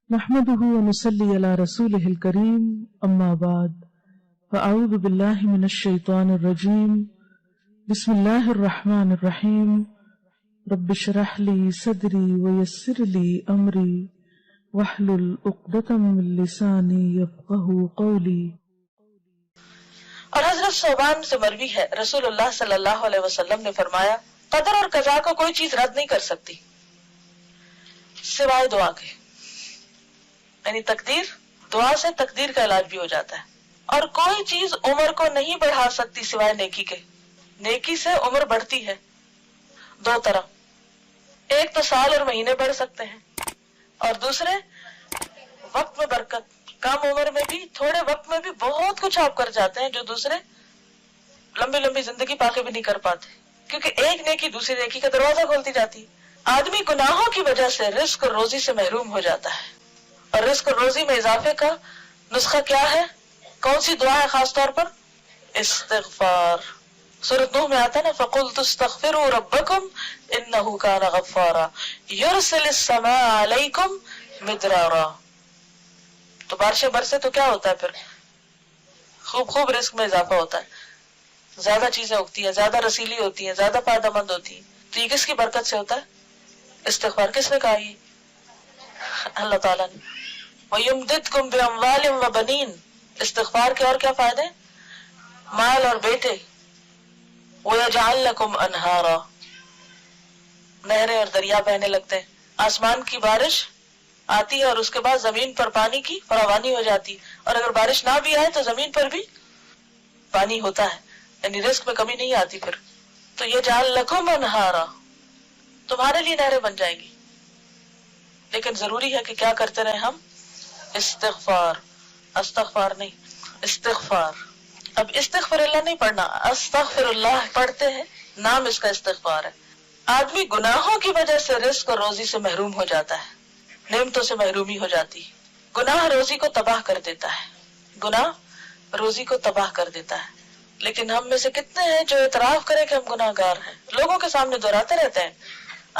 نحمده ونصلي على رسوله الكريم اما بعد فاعوذ بالله من الشيطان الرجيم بسم الله الرحمن الرحيم رب اشرح لي صدري ويسر لي امري واحلل عقدة من لساني يفقهوا قولي۔ اور حضرت صوبان سے مروی ہے رسول اللہ صلی اللہ علیہ وسلم نے فرمایا قدر اور قضا کو کوئی چیز رد نہیں کر سکتی سوائے دعا کے، یعنی تقدیر، دعا سے تقدیر کا علاج بھی ہو جاتا ہے۔ اور کوئی چیز عمر کو نہیں بڑھا سکتی سوائے نیکی کے، نیکی سے عمر بڑھتی ہے دو طرح، ایک تو سال اور مہینے بڑھ سکتے ہیں، اور دوسرے وقت میں برکت، کم عمر میں بھی تھوڑے وقت میں بھی بہت کچھ آپ کر جاتے ہیں جو دوسرے لمبی لمبی زندگی پا کے بھی نہیں کر پاتے، کیونکہ ایک نیکی دوسری نیکی کا دروازہ کھولتی جاتی ہے۔ آدمی گناہوں کی وجہ سے رزق اور روزی سے محروم ہو جاتا ہے، اور رزق اور روزی میں اضافے کا نسخہ کیا ہے؟ کون سی دعا ہے خاص طور پر؟ استغفار۔ سورۃ نوح میں آتا ہے نا فَقُلْتُ اسْتَغْفِرُوا رَبَّكُمْ إِنَّهُ كَانَ غَفَّارًا يُرْسِلِ السَّمَاءَ عَلَيْكُمْ مِدْرَارًا۔ تو بارشیں برسے تو کیا ہوتا ہے پھر؟ خوب رزق میں اضافہ ہوتا ہے، زیادہ چیزیں اگتی ہیں، زیادہ رسیلی ہوتی ہیں، زیادہ فائدہ مند ہوتی ہیں۔ تو یہ کس کی برکت سے ہوتا ہے؟ استغفار۔ کس نے کہا یہ؟ اللہ تعالیٰ نے۔ وَيُمْدِدْكُمْ بِأَمْوَالٍ وَبَنِينَ۔ استغفار کے اور کیا فائدے؟ مال اور بیٹے۔ وَيَجْعَلْ لَكُمْ أَنْهَارًا۔ نہریں اور دریا بہنے لگتے ہیں، آسمان کی بارش آتی ہے اور اس کے بعد زمین پر پانی کی فراوانی ہو جاتی، اور اگر بارش نہ بھی آئے تو زمین پر بھی پانی ہوتا ہے، یعنی رزق میں کمی نہیں آتی پھر۔ تو یجعل لکم انہارا، تمہارے لیے نہریں بن جائیں گی، لیکن ضروری ہے کہ کیا کرتے رہیں ہم؟ استغفار، استغفار نہیں، استغفار۔ اب استغفر اللہ نہیں پڑھنا، استغفر اللہ پڑھتے ہیں، نام اس کا استغفار ہے۔ آدمی گناہوں کی وجہ سے رزق اور روزی سے محروم ہو جاتا ہے، نعمتوں سے محرومی ہو جاتی ہے۔ گناہ روزی کو تباہ کر دیتا ہے، گناہ روزی کو تباہ کر دیتا ہے۔ لیکن ہم میں سے کتنے ہیں جو اعتراف کریں کہ ہم گناہ گار ہیں؟ لوگوں کے سامنے دہراتے رہتے ہیں،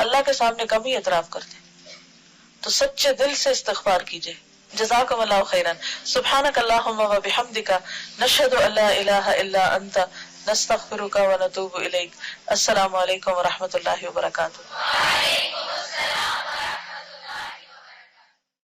اللہ کے سامنے کم ہی اعتراف کرتے ہیں۔ تو سچے دل سے استغفار کیجئے۔ جزاکم اللہ خیرا۔ سبحانک اللہم و بحمدک، نشہد ان لا الہ الا انت، نستغفرک و نتوب الیک۔ السلام علیکم و رحمۃ اللہ وبرکاتہ۔